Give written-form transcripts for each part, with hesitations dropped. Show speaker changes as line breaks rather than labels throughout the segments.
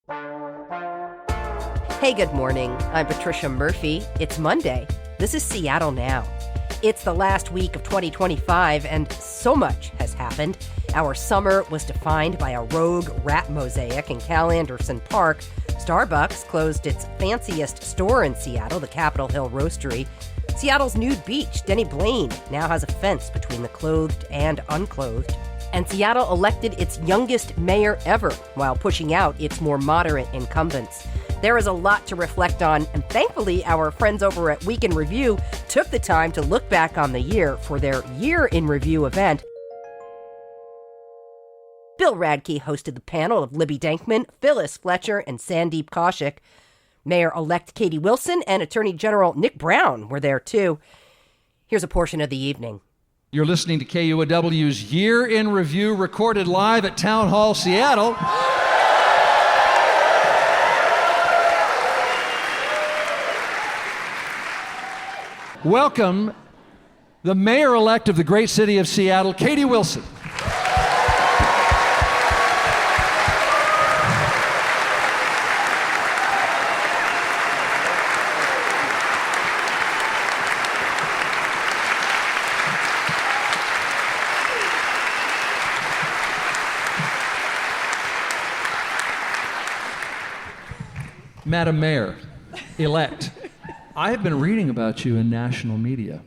Hey, good morning. I'm Patricia Murphy. It's Monday. This is Seattle Now. It's the last week of 2025, and so much has happened. Our summer was defined by a rogue rat mosaic in Cal Anderson Park. Starbucks closed its fanciest store in Seattle, the Capitol Hill Roastery. Seattle's nude beach, Denny Blaine, now has a fence between the clothed and unclothed. And Seattle elected its youngest mayor ever while pushing out its more moderate incumbents. There is a lot to reflect on, and thankfully our friends over at Week in Review took the time to look back on the year for their Year in Review event. Bill Radke hosted the panel of Libby Denkmann, Phyllis, Fletcher, and Sandeep Kaushik. Mayor-elect Katie Wilson and Attorney General Nick Brown were there too. Here's a portion of the evening.
You're listening to KUOW's Year in Review, recorded live at Town Hall, Seattle. Welcome, the mayor-elect of the great city of Seattle, Katie Wilson. Madam Mayor-elect, I have been reading about you in national media.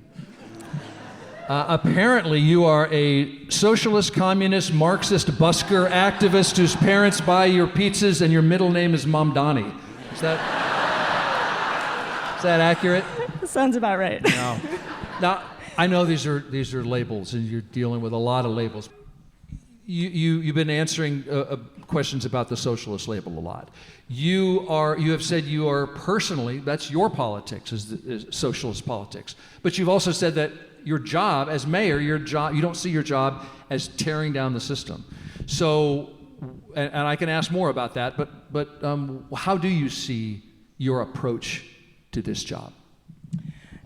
Apparently you are a socialist, communist, Marxist, busker, activist whose parents buy your pizzas and your middle name is Mamdani. Is that accurate?
Sounds about right.
No. Now, I know these are labels and you're dealing with a lot of labels. You've been answering questions about the socialist label a lot. You have said you are personally, that's your politics, is socialist politics. But you've also said that your job as mayor, you don't see your job as tearing down the system. So, and I can ask more about that, but how do you see your approach to this job?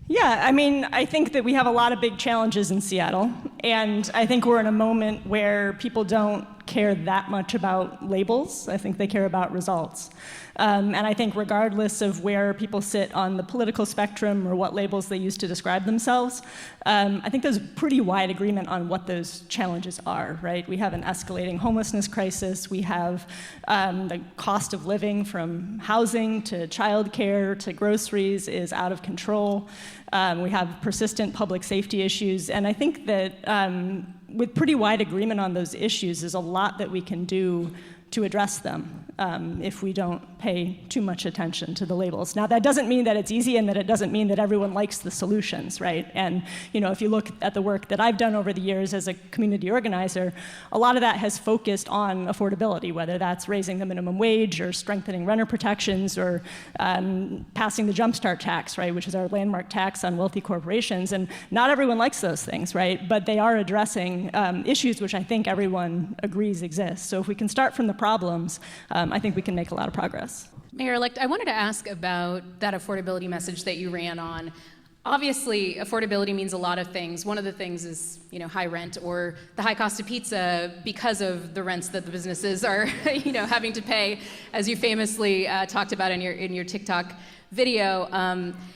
Yeah, I mean, I think that we have a lot of big challenges in Seattle, and I think we're in a moment where people don't care that much about labels. I think they care about results. And I think regardless of where people sit on the political spectrum or what labels they use to describe themselves, I think there's pretty wide agreement on what those challenges are, right? We have an escalating homelessness crisis. We have the cost of living from housing to childcare to groceries is out of control. We have persistent public safety issues. And I think that with pretty wide agreement on those issues, there's a lot that we can do to address them if we don't pay too much attention to the labels. Now, that doesn't mean that it's easy and that it doesn't mean that everyone likes the solutions, right? And if you look at the work that I've done over the years as a community organizer, a lot of that has focused on affordability, whether that's raising the minimum wage or strengthening renter protections or passing the Jumpstart tax, right, which is our landmark tax on wealthy corporations. And not everyone likes those things, right? But they are addressing issues which I think everyone agrees exist. So if we can start from the problems, I think we can make a lot of progress.
Mayor-elect, I wanted to ask about that affordability message that you ran on. Obviously, affordability means a lot of things. One of the things is, high rent or the high cost of pizza because of the rents that the businesses are, having to pay, as you famously talked about in your TikTok video.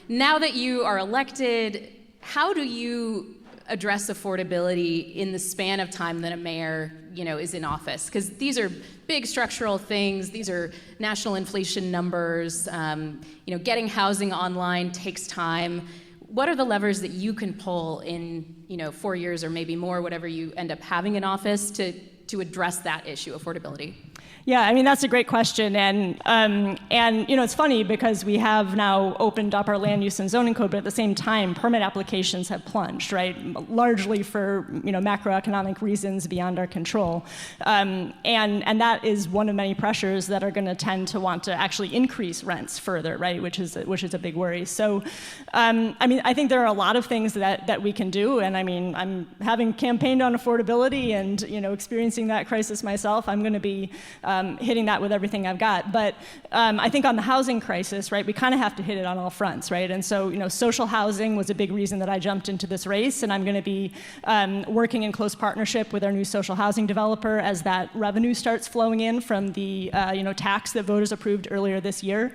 Now that you are elected, how do you address affordability in the span of time that a mayor, is in office? Because these are big structural things. These are national inflation numbers. Getting housing online takes time. What are the levers that you can pull in, 4 years or maybe more, whatever you end up having in office to address that issue, affordability?
Yeah, I mean, that's a great question. And it's funny because we have now opened up our land use and zoning code, but at the same time, permit applications have plunged, right? Largely for, macroeconomic reasons beyond our control. And that is one of many pressures that are going to tend to want to actually increase rents further, right? Which is a big worry. So, I think there are a lot of things that we can do. And I'm having campaigned on affordability and, experiencing facing that crisis myself. I'm going to be hitting that with everything I've got. But I think on the housing crisis, right, we kind of have to hit it on all fronts, right? And so, social housing was a big reason that I jumped into this race, and I'm going to be working in close partnership with our new social housing developer as that revenue starts flowing in from the tax that voters approved earlier this year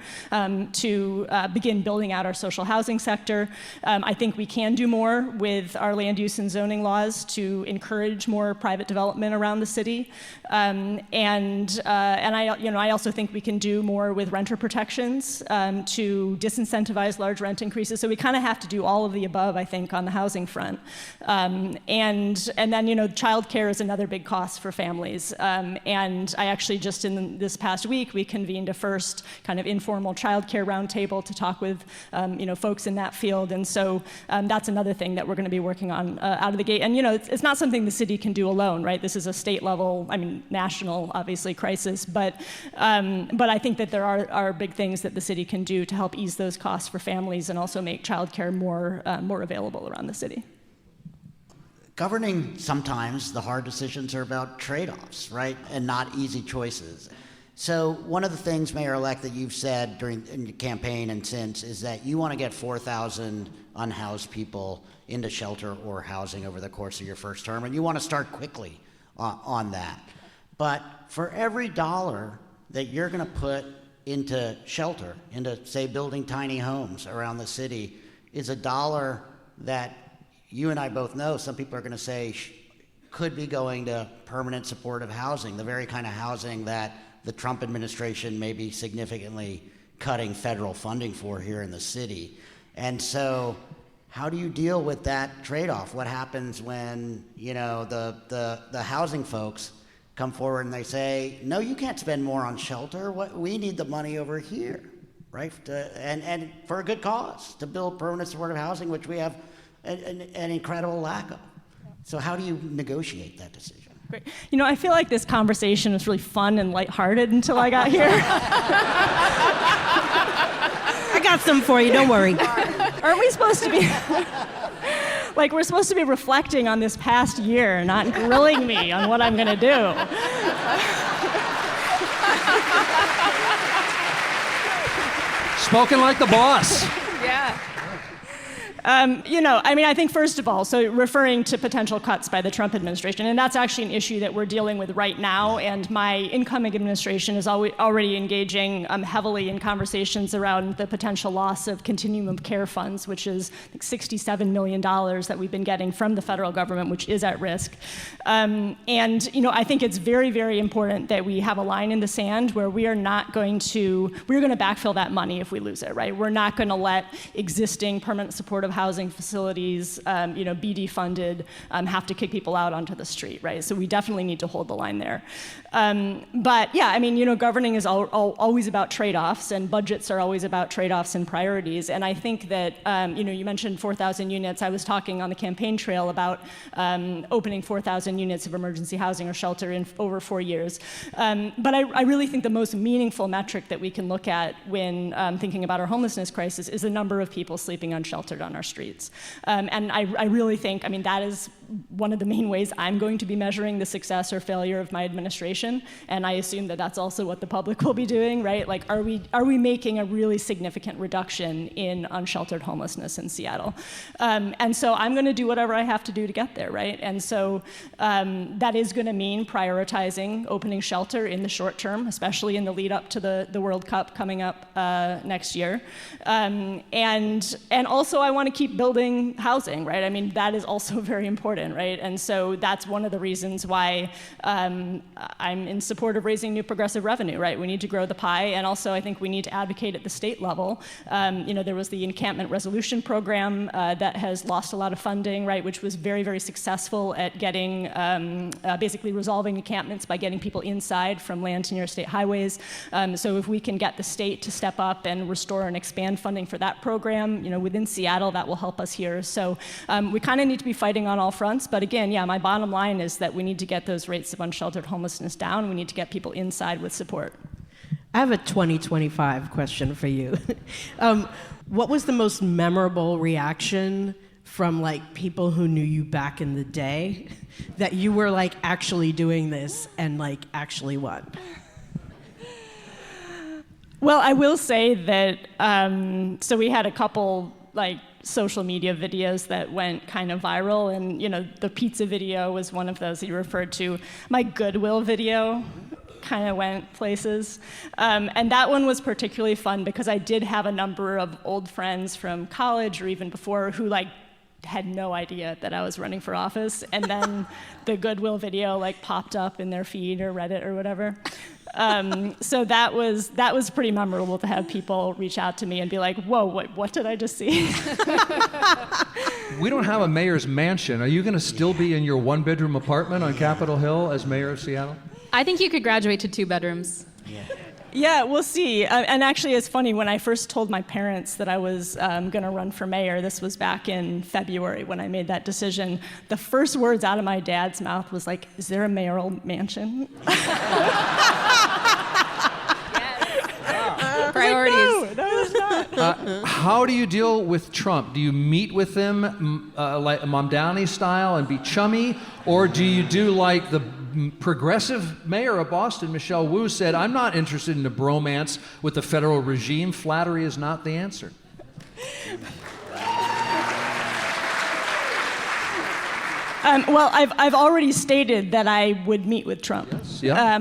to begin building out our social housing sector. I think we can do more with our land use and zoning laws to encourage more private development around the city, and I also think we can do more with renter protections to disincentivize large rent increases. So we kind of have to do all of the above, I think, on the housing front, and then childcare is another big cost for families, and I actually just in this past week we convened a first kind of informal childcare roundtable to talk with folks in that field, and so that's another thing that we're going to be working on out of the gate. And it's not something the city can do alone, right? This is a state level, national, obviously, crisis, but I think that there are big things that the city can do to help ease those costs for families and also make childcare more available around the city.
Governing, sometimes the hard decisions are about trade-offs, right? And not easy choices. So one of the things, Mayor-elect, that you've said in your campaign and since is that you want to get 4,000 unhoused people into shelter or housing over the course of your first term, and you want to start quickly on that. But for every dollar that you're going to put into shelter, into, say, building tiny homes around the city, is a dollar that you and I both know some people are going to say could be going to permanent supportive housing, the very kind of housing that the Trump administration may be significantly cutting federal funding for here in the city. And so how do you deal with that trade-off? What happens when, the housing folks come forward and they say, no, you can't spend more on shelter. We need the money over here, right? And for a good cause, to build permanent supportive housing, which we have an incredible lack of. So how do you negotiate that decision?
Great. I feel like this conversation was really fun and lighthearted until I got here.
I got some for you, don't worry.
Aren't we supposed to be... we're supposed to be reflecting on this past year, not grilling me on what I'm going to do.
Spoken like the boss.
Yeah. I think first of all, so referring to potential cuts by the Trump administration, and that's actually an issue that we're dealing with right now, and my incoming administration is already engaging heavily in conversations around the potential loss of continuum of care funds, which is $67 million that we've been getting from the federal government, which is at risk. I think it's very, very important that we have a line in the sand where we're going to backfill that money if we lose it, right? We're not going to let existing permanent supportive housing facilities, be defunded, have to kick people out onto the street, right? So we definitely need to hold the line there. Governing is always about trade-offs, and budgets are always about trade-offs and priorities. And I think that, you mentioned 4,000 units. I was talking on the campaign trail about opening 4,000 units of emergency housing or shelter in over 4 years. But I really think the most meaningful metric that we can look at when thinking about our homelessness crisis is the number of people sleeping unsheltered on our streets. And I really think, that is one of the main ways I'm going to be measuring the success or failure of my administration, and I assume that that's also what the public will be doing, right? Are we making a really significant reduction in unsheltered homelessness in Seattle? And so I'm going to do whatever I have to do to get there, right? And so that is going to mean prioritizing opening shelter in the short term, especially in the lead up to the World Cup coming up next year. And also I want to keep building housing, right? That is also very important, right? And so that's one of the reasons why I'm in support of raising new progressive revenue, right? We need to grow the pie, and also I think we need to advocate at the state level. There was the encampment resolution program that has lost a lot of funding, right, which was very, very successful at getting, basically resolving encampments by getting people inside from land to near state highways. So if we can get the state to step up and restore and expand funding for that program, within Seattle, that will help us here. So we kind of need to be fighting on all fronts, but again, my bottom line is that we need to get those rates of unsheltered homelessness down. We need to get people inside with support.
I have a 2025 question for you. What was the most memorable reaction from like people who knew you back in the day that you were like actually doing this and like actually won?
Well, I will say that, so we had a couple like social media videos that went kind of viral, and the pizza video was one of those that you referred to. My Goodwill video kind of went places. And that one was particularly fun because I did have a number of old friends from college or even before who like had no idea that I was running for office, and then the Goodwill video like popped up in their feed or Reddit or whatever. So that was pretty memorable to have people reach out to me and be like, "Whoa, what did I just see?"
We don't have a mayor's mansion. Are you going to still be in your one-bedroom apartment on Capitol Hill as mayor of Seattle?
I think you could graduate to 2 bedrooms.
Yeah, we'll see. And actually, it's funny, when I first told my parents that I was going to run for mayor, this was back in February when I made that decision, the first words out of my dad's mouth was like, "Is there a mayoral mansion?"
Priorities.
No, it's not.
How do you deal with Trump? Do you meet with him like Mamdani style and be chummy? Or do you do like the progressive mayor of Boston, Michelle Wu, said, "I'm not interested in a bromance with the federal regime. Flattery is not the answer"?
Well, I've already stated that I would meet with Trump.
Yes. Yeah.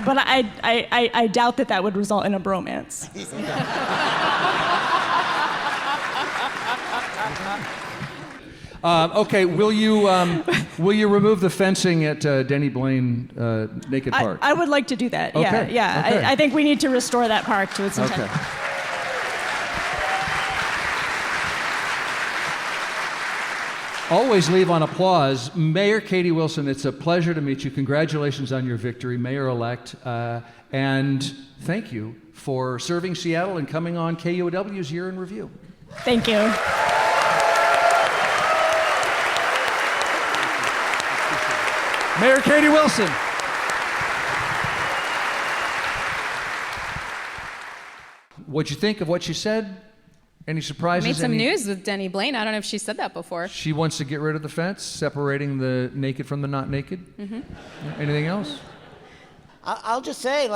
But I doubt that would result in a bromance.
Okay, will you remove the fencing at Denny Blaine Naked Park?
I would like to do that.
Okay.
Yeah.
Okay.
I think we need to restore that park to its intent.
Okay. Always leave on applause. Mayor Katie Wilson, it's a pleasure to meet you. Congratulations on your victory, Mayor-elect. And thank you for serving Seattle and coming on KUOW's Year in Review.
Thank you.
Mayor Katie Wilson. What'd you think of what she said? Any surprises?
Made some news with Denny Blaine. I don't know if she said that before.
She wants to get rid of the fence, separating the naked from the not naked. Mm-hmm. Anything else?
I'll just say,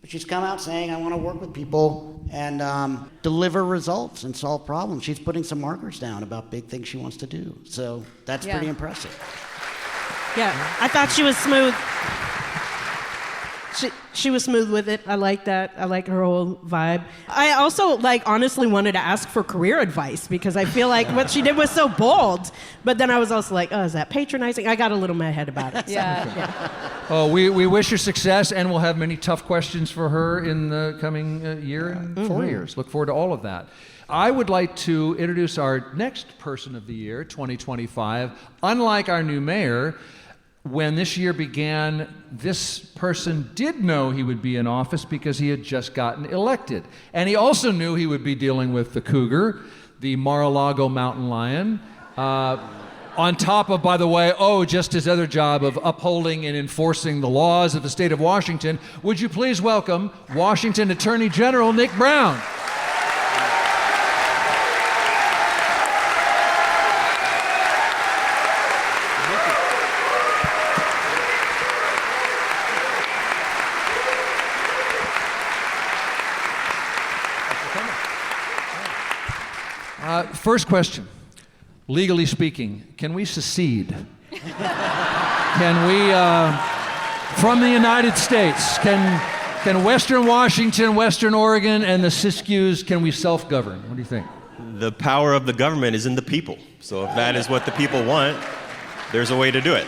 she's come out saying, "I want to work with people and deliver results and solve problems." She's putting some markers down about big things she wants to do. So that's pretty impressive.
Yeah, I thought she was smooth. She was smooth with it. I like that. I like her whole vibe. I also honestly wanted to ask for career advice because I feel like what she did was so bold. But then I was also like, oh, is that patronizing? I got a little in my head about it. So, yeah.
Oh, we wish her success, and we'll have many tough questions for her in the coming year and 4 years. Look forward to all of that. I would like to introduce our next person of the year, 2025. Unlike our new mayor, when this year began, this person did know he would be in office because he had just gotten elected. And he also knew he would be dealing with the cougar, the Mar-a-Lago mountain lion, on top of, by the way, just his other job of upholding and enforcing the laws of the state of Washington. Would you please welcome Washington Attorney General Nick Brown. First question, legally speaking, can we secede? Can we, from the United States, can Western Washington, Western Oregon, and the Siskiyous, can we self-govern? What do you think?
The power of the government is in the people. So if that is what the people want, there's a way to do it.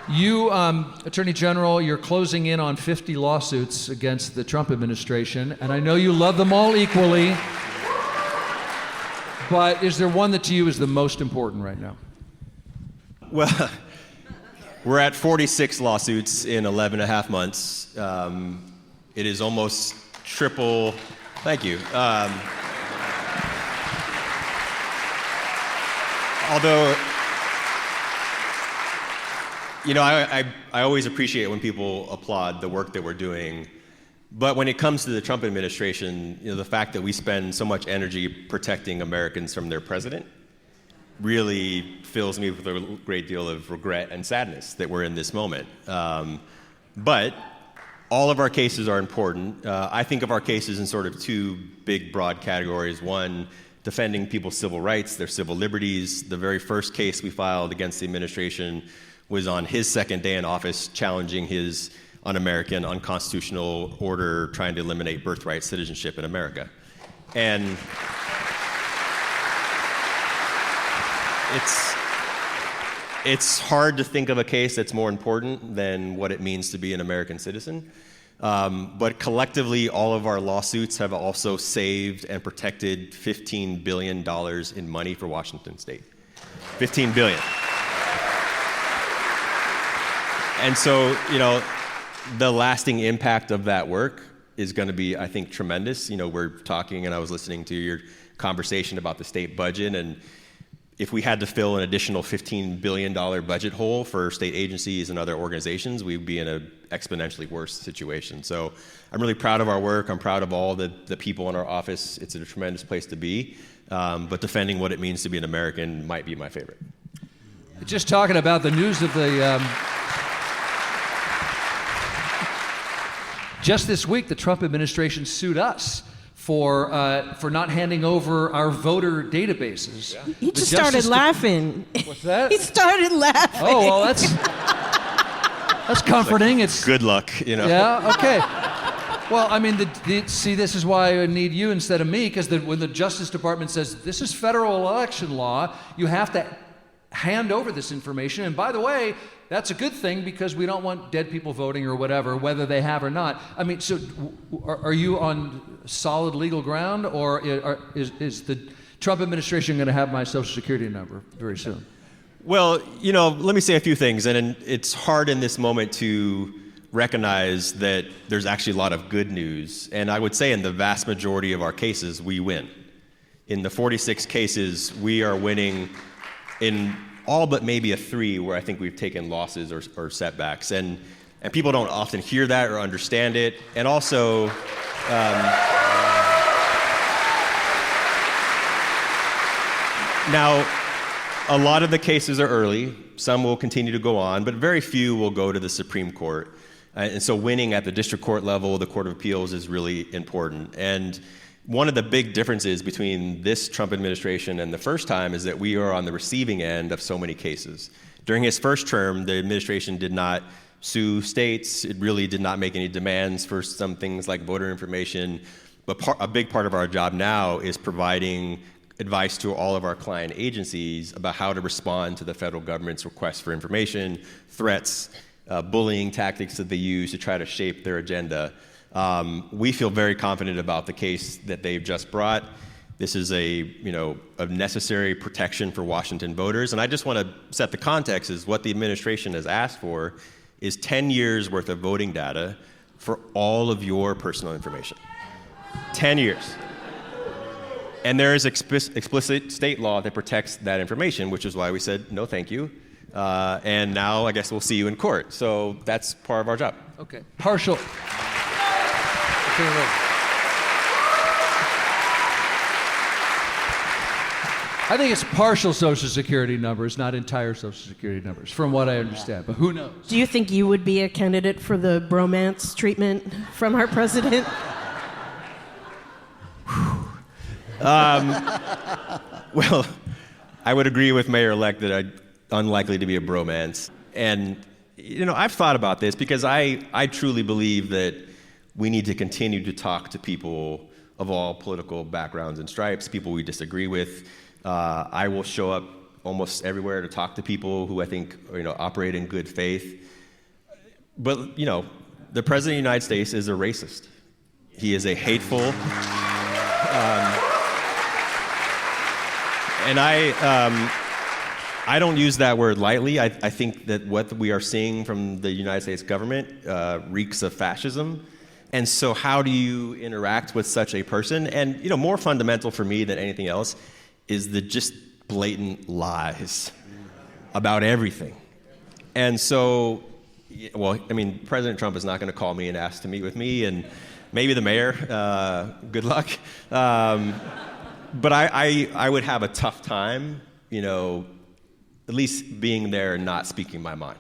You, Attorney General, you're closing in on 50 lawsuits against the Trump administration, and I know you love them all equally. But is there one that to you is the most important right now?
Well, we're at 46 lawsuits in 11 and a half months. It is almost triple. Thank you. Although, I always appreciate when people applaud the work that we're doing But when it comes to the Trump administration, the fact that we spend so much energy protecting Americans from their president really fills me with a great deal of regret and sadness that we're in this moment. But all of our cases are important. I think of our cases in sort of two big, broad categories. One, defending people's civil rights, their civil liberties. The very first case we filed against the administration was on his second day in office, challenging his un-American, unconstitutional order trying to eliminate birthright citizenship in America. And it's hard to think of a case that's more important than what it means to be an American citizen. But collectively, all of our lawsuits have also saved and protected $15 billion in money for Washington State. $15 billion. And so, the lasting impact of that work is going to be, I think, tremendous. We're talking, and I was listening to your conversation about the state budget, and if we had to fill an additional $15 billion budget hole for state agencies and other organizations, we'd be in an exponentially worse situation. So I'm really proud of our work. I'm proud of all the people in our office. It's a tremendous place to be. But defending what it means to be an American might be my favorite.
Just talking about the news of the... Just this week, the Trump administration sued us for not handing over our voter databases.
Yeah. He just started laughing.
What's that?
He started laughing.
Oh, well, that's comforting. It's
good luck,
Yeah, okay. Well, I mean, see, this is why I need you instead of me, because when the Justice Department says, this is federal election law, you have to hand over this information. And by the way, that's a good thing because we don't want dead people voting or whatever, whether they have or not. I mean, so are you on solid legal ground, or is the Trump administration going to have my Social Security number very soon?
Well, let me say a few things. And it's hard in this moment to recognize that there's actually a lot of good news. And I would say in the vast majority of our cases, we win. In the 46 cases, we are winning in all but maybe a 3 where I think we've taken losses or setbacks. And people don't often hear that or understand it. And also, now, a lot of the cases are early. Some will continue to go on, but very few will go to the Supreme Court. And so winning at the district court level, the Court of Appeals, is really important. And one of the big differences between this Trump administration and the first time is that we are on the receiving end of so many cases. During his first term, the administration did not sue states. It really did not make any demands for some things like voter information. But a big part of our job now is providing advice to all of our client agencies about how to respond to the federal government's requests for information, threats, bullying tactics that they use to try to shape their agenda. We feel very confident about the case that they've just brought. This is a necessary protection for Washington voters. And I just want to set the context is what the administration has asked for is 10 years worth of voting data for all of your personal information. 10 years. And there is explicit state law that protects that information, which is why we said, no, thank you. And now I guess we'll see you in court. So that's part of our job.
Okay. Partial. I think it's partial Social Security numbers, not entire Social Security numbers, from what I understand. But who knows?
Do you think you would be a candidate for the bromance treatment from our president?
Well, I would agree with Mayor-elect that I'm unlikely to be a bromance. And, I've thought about this because I truly believe that we need to continue to talk to people of all political backgrounds and stripes, people we disagree with. I will show up almost everywhere to talk to people who I think operate in good faith. But, the President of the United States is a racist. He is a hateful... And I don't use that word lightly. I think that what we are seeing from the United States government reeks of fascism. And so how do you interact with such a person? And, more fundamental for me than anything else is the just blatant lies about everything. And so, President Trump is not going to call me and ask to meet with me, and maybe the mayor. Good luck. But I would have a tough time, at least being there and not speaking my mind.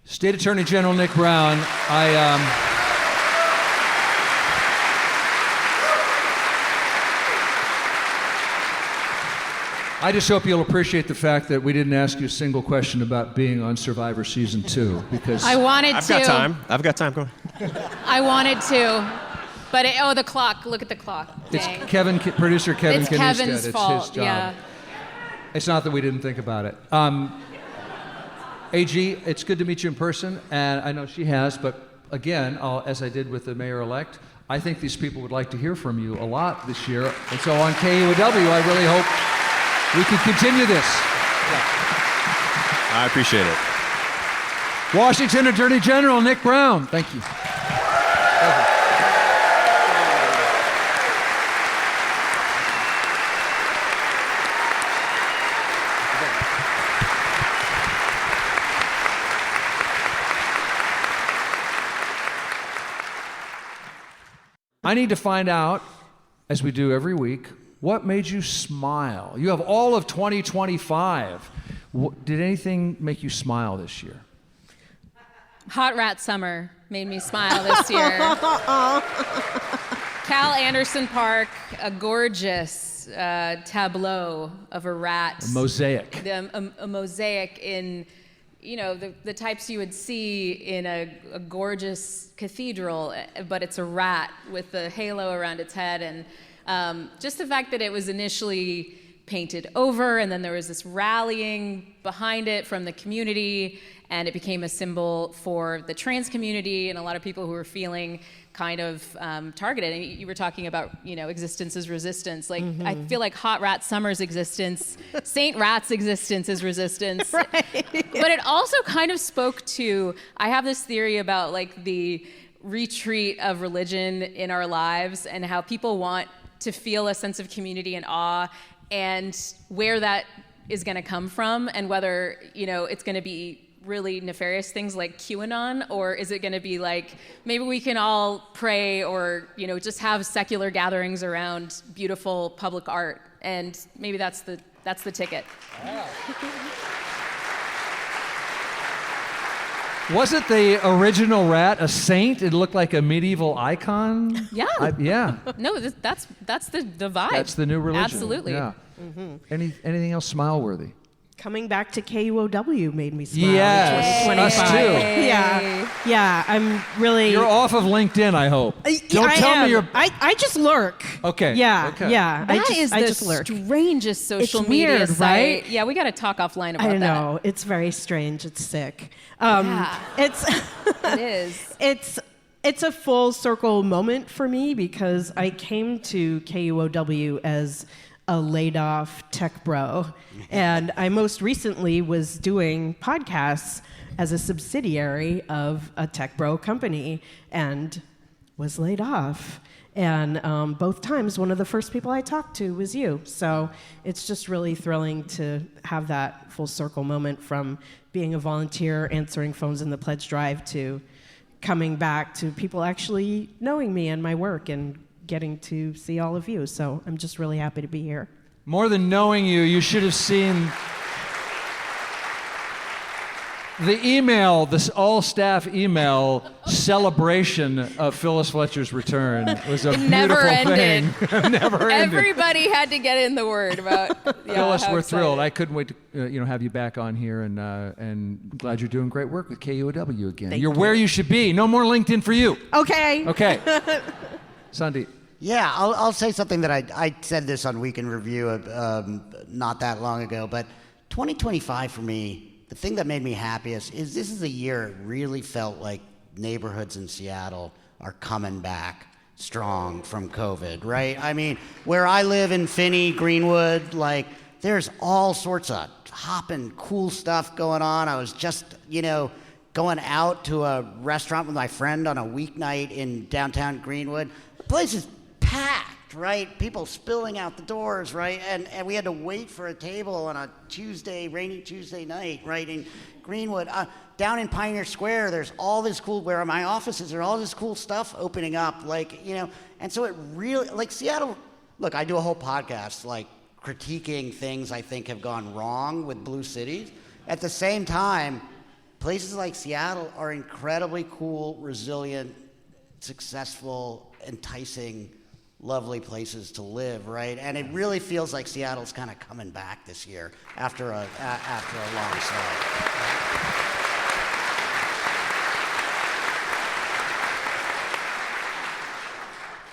State Attorney General Nick Brown, I just hope you'll appreciate the fact that we didn't ask you a single question about being on Survivor Season 2, because
I wanted to.
I've got time. Go ahead.
I wanted to, but the clock. Look at the clock. Dang.
It's producer Kevin
It's
Kinnear.
Kevin's fault.
It's his job.
Yeah.
It's not that we didn't think about it. AG, it's good to meet you in person, and I know she has, but again, as I did with the mayor-elect, I think these people would like to hear from you a lot this year, and so on KUOW, I really hope we can continue this.
I appreciate it.
Washington Attorney General Nick Brown, thank you. I need to find out, as we do every week, what made you smile? You have all of 2025. Did anything make you smile this year?
Hot Rat Summer made me smile this year. Cal Anderson Park, a gorgeous tableau of a rat.
A mosaic.
A mosaic in, the types you would see in a gorgeous cathedral, but it's a rat with the halo around its head. And just the fact that it was initially painted over, and then there was this rallying behind it from the community, and it became a symbol for the trans community and a lot of people who were feeling kind of targeted. And you were talking about, existence is resistance. Like, I feel like Hot Rat Summer's existence, Saint Rat's existence is resistance. Right. But it also kind of spoke to, I have this theory about like the retreat of religion in our lives and how people want to feel a sense of community and awe, and where that is going to come from, and whether, it's going to be really nefarious things like QAnon, or is it going to be like maybe we can all pray, or just have secular gatherings around beautiful public art, and maybe that's the ticket.
Wow. Wasn't the original rat a saint? It looked like a medieval icon.
Yeah.
Yeah.
No, that's the vibe.
That's the new religion.
Absolutely.
Yeah. Anything else smile-worthy?
Coming back to KUOW made me smile.
Yes,
in
us
2025.
too.
Yeah, I'm really...
You're off of LinkedIn, I hope. Don't tell me you're...
I just lurk.
Okay.
Yeah,
okay.
yeah.
That is
I
the
just lurk.
strangest social
It's
media
weird,
site.
right?
Yeah, we got to talk offline about that.
I know. It's very strange. It's sick.
Yeah.
It is. It's a full circle moment for me, because I came to KUOW as a laid-off tech bro, and I most recently was doing podcasts as a subsidiary of a tech bro company, and was laid off. And both times, one of the first people I talked to was you. So it's just really thrilling to have that full circle moment from being a volunteer, answering phones in the pledge drive, to coming back to people actually knowing me and my work and getting to see all of you. So I'm just really happy to be here.
More than knowing you, you should have seen the email, this all-staff email celebration of Phyllis Fletcher's return. It was a beautiful
never ended.
thing. Never ended.
Everybody had to get in the word about. Yeah,
Phyllis,
how
we're
excited.
thrilled. I couldn't wait to have you back on here, and glad you're doing great work with KUOW again.
Thank
You're
you.
where you should be. No more LinkedIn for you.
Okay.
Okay. Sandeep.
Yeah, I'll say something that I said this on Week in Review not that long ago, but 2025 for me, the thing that made me happiest is this is a year it really felt like neighborhoods in Seattle are coming back strong from COVID, right? I mean, where I live in Finney, Greenwood, like there's all sorts of hopping cool stuff going on. I was just, going out to a restaurant with my friend on a weeknight in downtown Greenwood. The place is packed. packed, right? People spilling out the doors, right? And we had to wait for a table on a rainy Tuesday night, right? In Greenwood. Down in Pioneer Square, there's all this cool, where my office is, there's all this cool stuff opening up, and so it really, Seattle, look, I do a whole podcast, critiquing things I think have gone wrong with blue cities. At the same time, places like Seattle are incredibly cool, resilient, successful, enticing, lovely places to live, right? And it really feels like Seattle's kind of coming back this year after a long slide.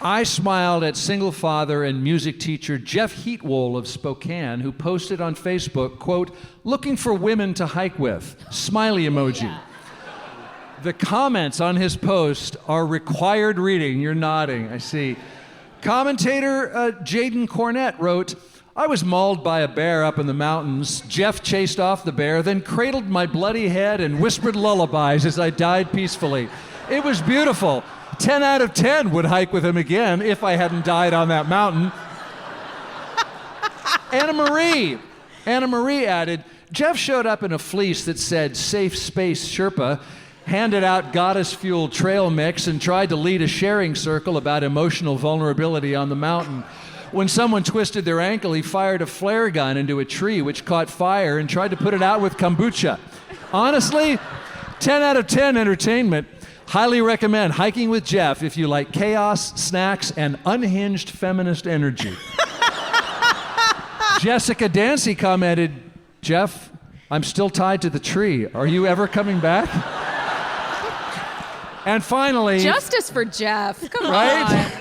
I smiled at single father and music teacher Jeff Heatwole of Spokane, who posted on Facebook, quote, "Looking for women to hike with," smiley emoji. Yeah. The comments on his post are required reading. You're nodding, I see. Commentator Jaden Cornett wrote, "I was mauled by a bear up in the mountains. Jeff chased off the bear, then cradled my bloody head and whispered lullabies as I died peacefully. It was beautiful. 10 out of 10 would hike with him again if I hadn't died on that mountain." Anna Marie added, "Jeff showed up in a fleece that said Safe Space Sherpa, handed out goddess-fueled trail mix, and tried to lead a sharing circle about emotional vulnerability on the mountain. When someone twisted their ankle, he fired a flare gun into a tree which caught fire and tried to put it out with kombucha. Honestly, 10 out of 10 entertainment. Highly recommend hiking with Jeff if you like chaos, snacks, and unhinged feminist energy." Jessica Dancy commented, "Jeff, I'm still tied to the tree. Are you ever coming back?" And finally...
Justice for Jeff. Come
right?
on.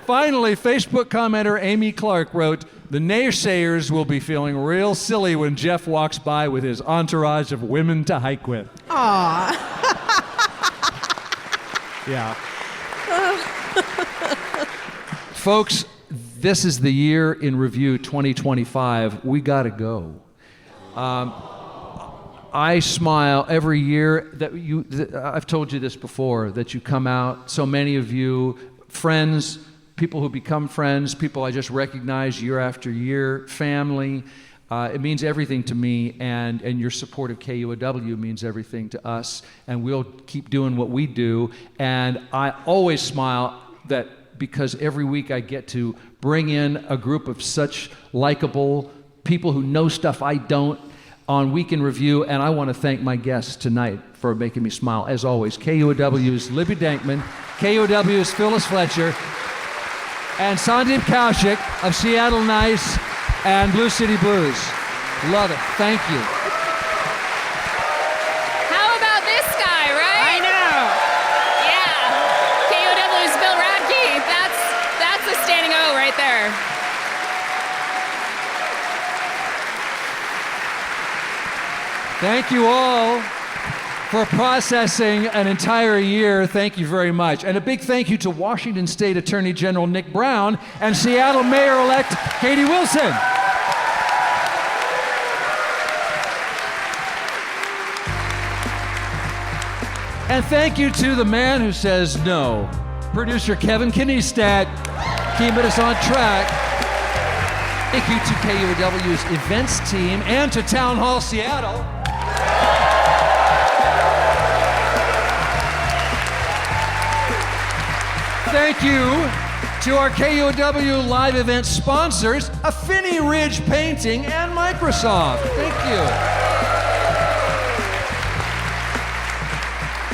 Finally, Facebook commenter Amy Clark wrote, "The naysayers will be feeling real silly when Jeff walks by with his entourage of women to hike with."
Aw.
Yeah. Folks, this is the year in review 2025. We got to go. I smile every year that I've told you this before, that you come out, so many of you, friends, people who become friends, people I just recognize year after year, family. It means everything to me, and your support of KUOW means everything to us, and we'll keep doing what we do. And I always smile because every week I get to bring in a group of such likable people who know stuff I don't on Week in Review, and I want to thank my guests tonight for making me smile. As always, KUOW's Libby Denkmann, KUOW's Phyllis Fletcher, and Sandeep Kaushik of Seattle Nice and Blue City Blues. Love it. Thank you.
How about this guy, right?
I know.
Yeah. KUOW's Bill Radke. That's a standing O right there.
Thank you all for processing an entire year. Thank you very much. And a big thank you to Washington State Attorney General Nick Brown and Seattle Mayor-elect Katie Wilson. And thank you to the man who says no, producer Kevin Kniestat, keeping us on track. Thank you to KUOW's events team and to Town Hall Seattle. Thank you to our KUOW live event sponsors, Affinity Ridge Painting and Microsoft. Thank you.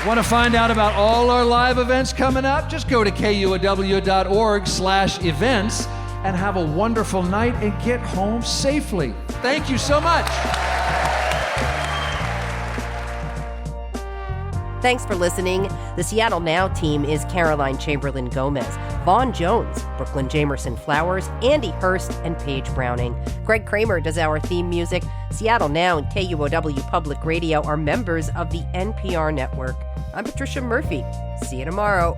Want to find out about all our live events coming up? Just go to KUOW.org/events and have a wonderful night and get home safely. Thank you so much.
Thanks for listening. The Seattle Now team is Caroline Chamberlain Gomez, Vaughn Jones, Brooklyn Jamerson Flowers, Andy Hurst, and Paige Browning. Greg Kramer does our theme music. Seattle Now and KUOW Public Radio are members of the NPR network. I'm Patricia Murphy. See you tomorrow.